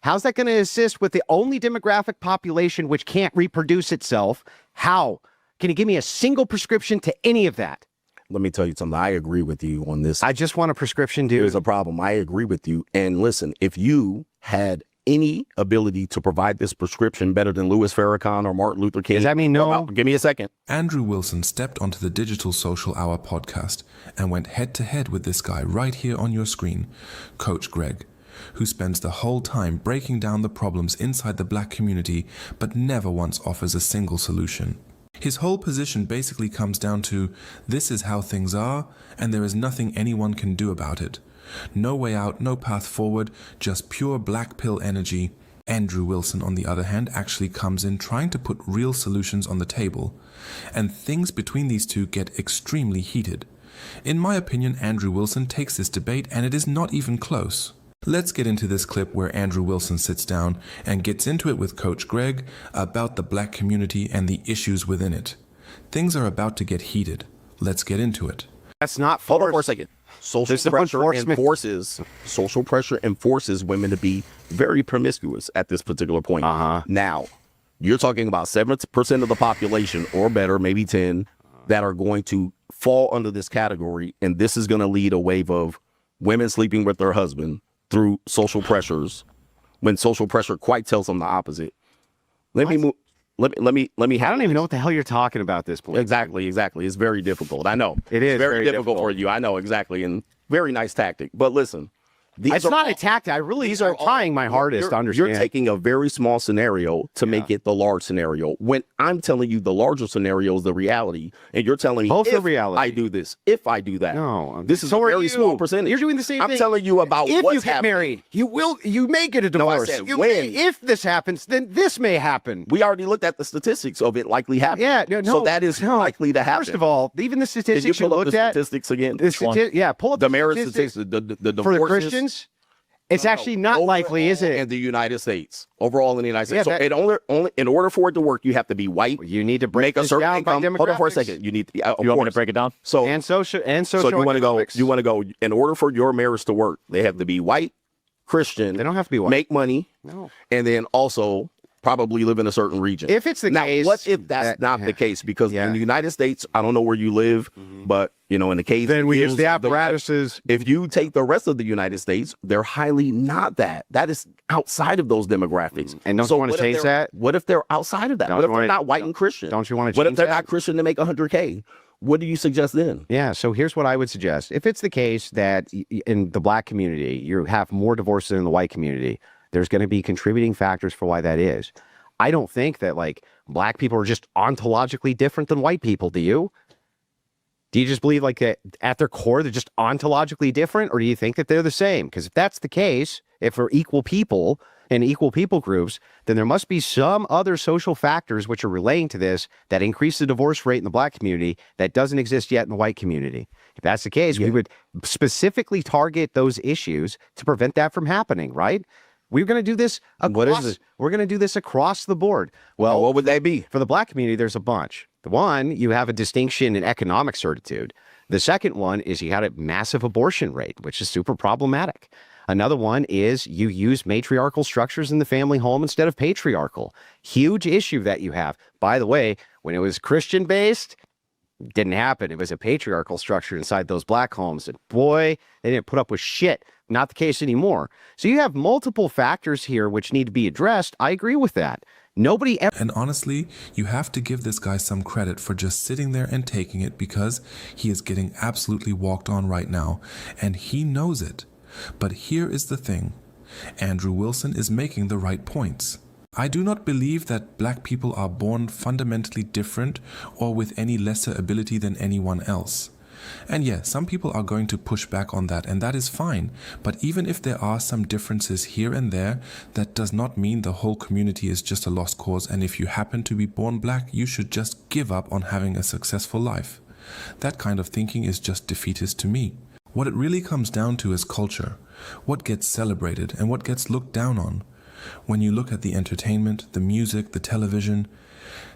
How's that going to assist with the only demographic population which can't reproduce itself? How? Can you give me a single prescription to any of that? Let me tell you something. I agree with you on this. I just want a prescription, dude. There's a problem. I agree with you. And listen, if you had any ability to provide this prescription better than Louis Farrakhan or Martin Luther King. Does that mean no? Well, give me a second. Andrew Wilson stepped onto the Digital Social Hour podcast and went head to head with this guy right here on your screen, Coach Greg, who spends the whole time breaking down the problems inside the black community but never once offers a single solution. His whole position basically comes down to, this is how things are, and there is nothing anyone can do about it. No way out, no path forward, just pure black pill energy. Andrew Wilson, on the other hand, actually comes in trying to put real solutions on the table. And things between these two get extremely heated. In my opinion, Andrew Wilson takes this debate and it is not even close. Let's get into this clip where Andrew Wilson sits down and gets into it with Coach Greg about the black community and the issues within it. Things are about to get heated. Let's get into it. That's not Hold on for a second. Social pressure enforces women to be very promiscuous at this particular point. Now, you're talking about 7% of the population or better, maybe 10, that are going to fall under this category. And this is going to lead a wave of women sleeping with their husband through social pressures, when social pressure quite tells them the opposite. Let me move. Let me. I don't even know what the hell you're talking about at this point. Exactly. It's very difficult. I know it is very difficult for you. I know exactly, and very nice tactic. But listen, it's not a tactic. I really are trying my hardest to understand. You're taking a very small scenario to make it the large scenario. When I'm telling you the larger scenario is the reality, and you're telling me both if the reality. I do this, if I do that. No, this is a very small percentage. You're doing the same thing. I'm telling you about if what's you get happening. married, you may get a divorce. No, I said when. If this happens, then this may happen. We already looked at the statistics of it likely happening. Yeah, so that is likely to happen. First of all, even the statistics you looked at. Statistics again. Pull up the marriage statistics. The for the Christians. It's actually not likely, is it? In the United States, overall in the United States. So it only in order for it to work, you have to be white. You need to make a certain income. Hold on for a second. You need to. You want me to break it down? So and social. So you want to go. You want to go. In order for your marriage to work, they have to be white, Christian. They don't have to be white. Make money. No. And then also probably live in a certain region. If it's the case. Now, what if that's not the case? Because in the United States, I don't know where you live, but in the case, then we use the apparatuses. If you take the rest of the United States, they're highly not that. That is outside of those demographics. And don't you want to change that? What if they're outside of that? What if they're not white and Christian? Don't you want to change that? What if they're that? not Christian to make $100K? What do you suggest then? Yeah, so here's what I would suggest. If it's the case that in the black community, you have more divorces than in the white community, there's going to be contributing factors for why that is. I don't think that black people are just ontologically different than white people. Do you? Do you just believe at their core they're just ontologically different, or do you think that they're the same? Because if that's the case, if we're equal people and equal people groups, then there must be some other social factors which are relating to this that increase the divorce rate in the black community that doesn't exist yet in the white community. If that's the case, we would specifically target those issues to prevent that from happening, right? We're going to do this across, we're going to do this across the board. Well, what would they be? For the black community, there's a bunch. The one, you have a distinction in economic certitude. The second one is you had a massive abortion rate, which is super problematic. Another one is you use matriarchal structures in the family home instead of patriarchal. Huge issue that you have. By the way, when it was Christian-based, didn't happen. It was a patriarchal structure inside those black homes. And boy, they didn't put up with shit. Not the case anymore. So you have multiple factors here which need to be addressed. I agree with that. Nobody ever... And honestly, you have to give this guy some credit for just sitting there and taking it, because he is getting absolutely walked on right now. And he knows it. But here is the thing. Andrew Wilson is making the right points. I do not believe that black people are born fundamentally different or with any lesser ability than anyone else. And yeah, some people are going to push back on that, and that is fine. But even if there are some differences here and there, that does not mean the whole community is just a lost cause, and if you happen to be born black, you should just give up on having a successful life. That kind of thinking is just defeatist to me. What it really comes down to is culture. What gets celebrated and what gets looked down on. When you look at the entertainment, the music, the television,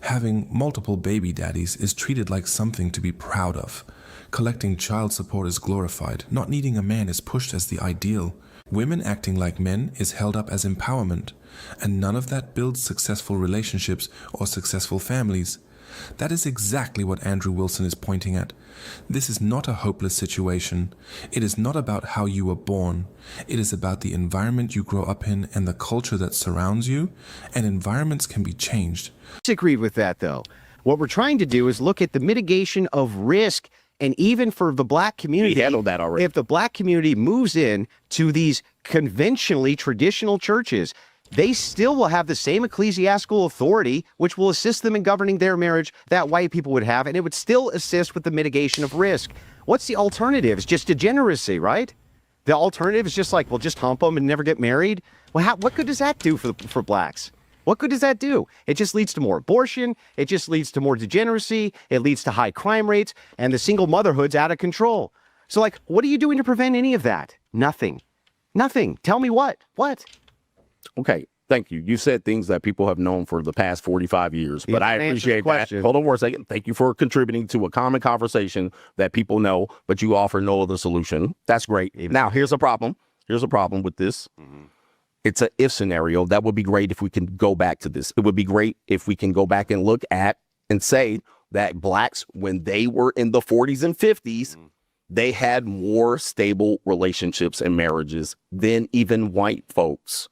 having multiple baby daddies is treated like something to be proud of. Collecting child support is glorified. Not needing a man is pushed as the ideal. Women acting like men is held up as empowerment, and none of that builds successful relationships or successful families. That is exactly what Andrew Wilson is pointing at. This is not a hopeless situation. It is not about how you were born. It is about the environment you grow up in and the culture that surrounds you, and environments can be changed. Disagree with that, though. What we're trying to do is look at the mitigation of risk. And even for the black community, We handled that already. If the black community moves in to these conventionally traditional churches, they still will have the same ecclesiastical authority, which will assist them in governing their marriage that white people would have, and it would still assist with the mitigation of risk. What's the alternative? It's just degeneracy, right? The alternative is just like, well, just hump them and never get married. Well, what good does that do for blacks? What good does that do? It just leads to more abortion. It just leads to more degeneracy. It leads to high crime rates, and the single motherhood's out of control. So, like, what are you doing to prevent any of that? Nothing. Nothing. Tell me what? What? Okay, thank you. You said things that people have known for the past 45 years, but I appreciate that. Question. Hold on for a second. Thank you for contributing to a common conversation that people know, but you offer no other solution. That's great. Now, here's a problem. Here's a problem with this. It's an if scenario. That would be great if we can go back to this. It would be great if we can go back and look at and say that blacks, when they were in the 40s and 50s, they had more stable relationships and marriages than even white folks.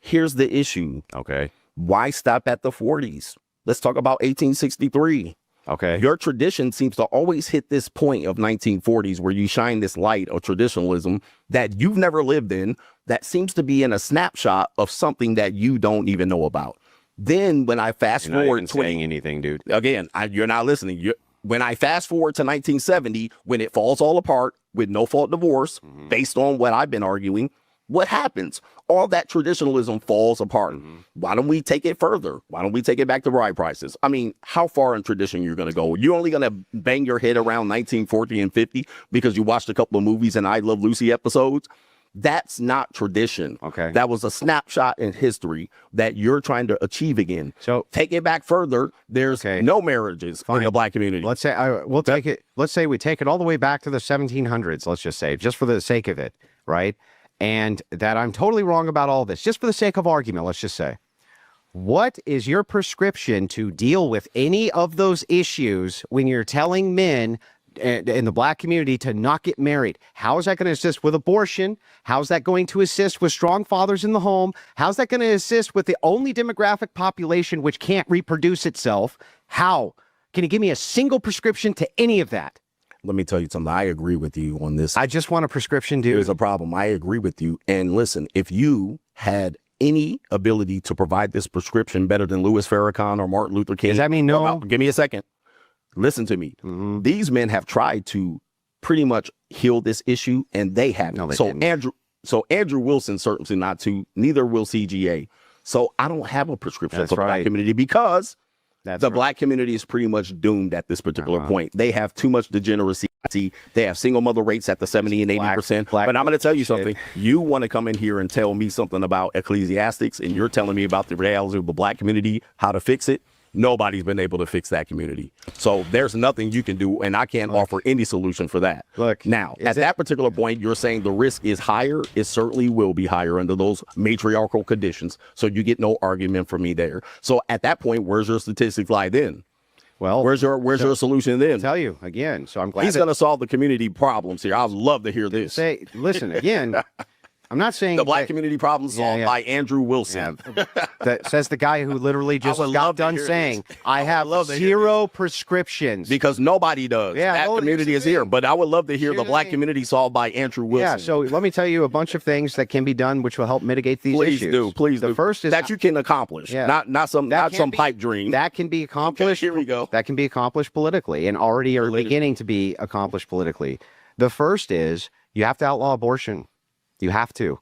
Here's the issue. Okay. Why stop at the 40s? Let's talk about 1863. Okay. Your tradition seems to always hit this point of 1940s where you shine this light of traditionalism that you've never lived in, that seems to be in a snapshot of something that you don't even know about. Then when I fast You're not forward even saying anything, dude. again, you're not listening. When I fast forward to 1970, when it falls all apart with no fault divorce, based on what I've been arguing, what happens? All that traditionalism falls apart. Why don't we take it further? Why don't we take it back to bride prices? I mean, how far in tradition you're going to go? You're only going to bang your head around 1940 and 50 because you watched a couple of movies and I Love Lucy episodes? That's not tradition. Okay. That was a snapshot in history that you're trying to achieve again. So take it back further. There's no marriages in the black community. Let's say we'll take it. Let's say we take it all the way back to the 1700s. Let's just say, just for the sake of it, right? And that I'm totally wrong about all this, just for the sake of argument. Let's just say, what is your prescription to deal with any of those issues when you're telling men in the black community to not get married? How is that going to assist with abortion? How's that going to assist with strong fathers in the home? How's that going to assist with the only demographic population which can't reproduce itself? How? Can you give me a single prescription to any of that? Let me tell you something. I agree with you on this. I just want a prescription, dude. There's a problem. I agree with you. And listen, if you had any ability to provide this prescription better than Louis Farrakhan or Martin Luther King. Does that mean no? Give me a second. Listen to me. These men have tried to pretty much heal this issue, and they haven't. No, they didn't. Andrew Wilson certainly not to. Neither will CGA. So I don't have a prescription for the black community because the black community is pretty much doomed at this particular point. They have too much degeneracy. They have single mother rates at the 70 and 80%. But I'm going to tell you something. You want to come in here and tell me something about ecclesiastics, and you're telling me about the reality of the black community, how to fix it. Nobody's been able to fix that community. So there's nothing you can do, and I can't offer any solution for that. Look, now, at that particular point, you're saying the risk is higher. It certainly will be higher under those matriarchal conditions. So you get no argument from me there. So at that point, where's your statistics lie then? Well, where's your solution then? I'll tell you again. So I'm glad he's going to solve the community problems here. I'd love to hear this. Listen again. I'm not saying the black community problems solved by Andrew Wilson. That says the guy who literally just got done saying, I have zero prescriptions. Because nobody does. Yeah, that community is here. But I would love to hear the black community solved by Andrew Wilson. Yeah, so let me tell you a bunch of things that can be done which will help mitigate these issues. Please do. The first is that you can accomplish. Yeah. Not some pipe dream. That can be accomplished. Okay, here we go. That can be accomplished politically and already are beginning to be accomplished politically. The first is you have to outlaw abortion. You have to.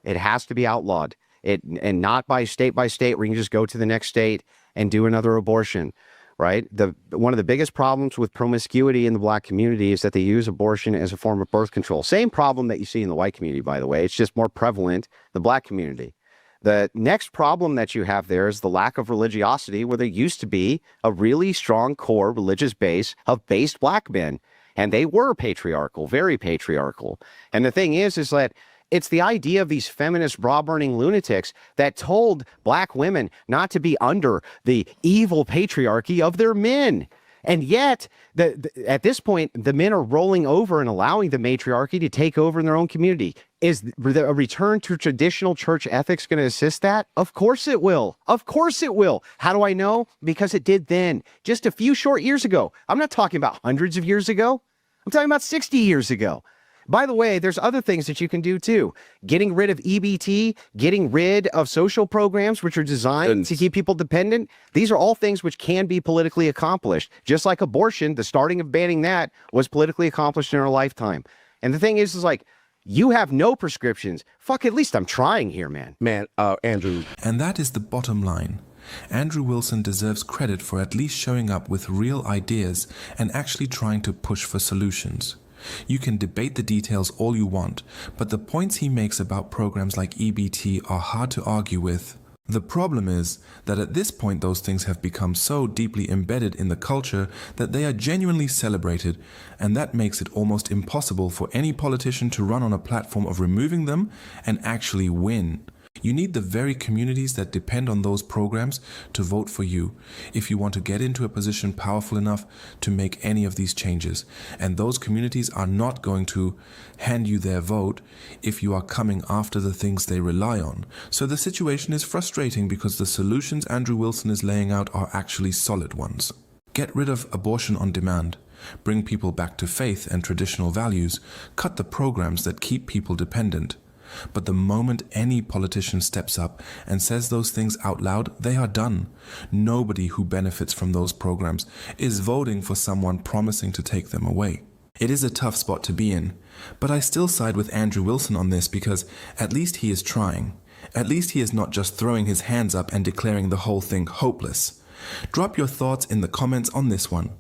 It has to be outlawed. And not by state where you can just go to the next state and do another abortion, right? One of the biggest problems with promiscuity in the black community is that they use abortion as a form of birth control. Same problem that you see in the white community, by the way. It's just more prevalent in the black community. The next problem that you have there is the lack of religiosity, where there used to be a really strong core religious base of based black men. And they were patriarchal, very patriarchal. And the thing is that It's the idea of these feminist bra-burning lunatics that told black women not to be under the evil patriarchy of their men. And yet, at this point, the men are rolling over and allowing the matriarchy to take over in their own community. Is a return to traditional church ethics going to assist that? Of course it will. Of course it will. How do I know? Because it did then, just a few short years ago. I'm not talking about hundreds of years ago. I'm talking about 60 years ago. By the way, there's other things that you can do too. Getting rid of EBT, getting rid of social programs which are designed to keep people dependent. These are all things which can be politically accomplished. Just like abortion, the starting of banning that was politically accomplished in our lifetime. And the thing is like, you have no prescriptions. Fuck, at least I'm trying here, man. Man, Andrew. And that is the bottom line. Andrew Wilson deserves credit for at least showing up with real ideas and actually trying to push for solutions. You can debate the details all you want, but the points he makes about programs like EBT are hard to argue with. The problem is that at this point those things have become so deeply embedded in the culture that they are genuinely celebrated, and that makes it almost impossible for any politician to run on a platform of removing them and actually win. You need the very communities that depend on those programs to vote for you if you want to get into a position powerful enough to make any of these changes. And those communities are not going to hand you their vote if you are coming after the things they rely on. So the situation is frustrating because the solutions Andrew Wilson is laying out are actually solid ones. Get rid of abortion on demand. Bring people back to faith and traditional values. Cut the programs that keep people dependent. But the moment any politician steps up and says those things out loud, they are done. Nobody who benefits from those programs is voting for someone promising to take them away. It is a tough spot to be in, but I still side with Andrew Wilson on this because at least he is trying. At least he is not just throwing his hands up and declaring the whole thing hopeless. Drop your thoughts in the comments on this one.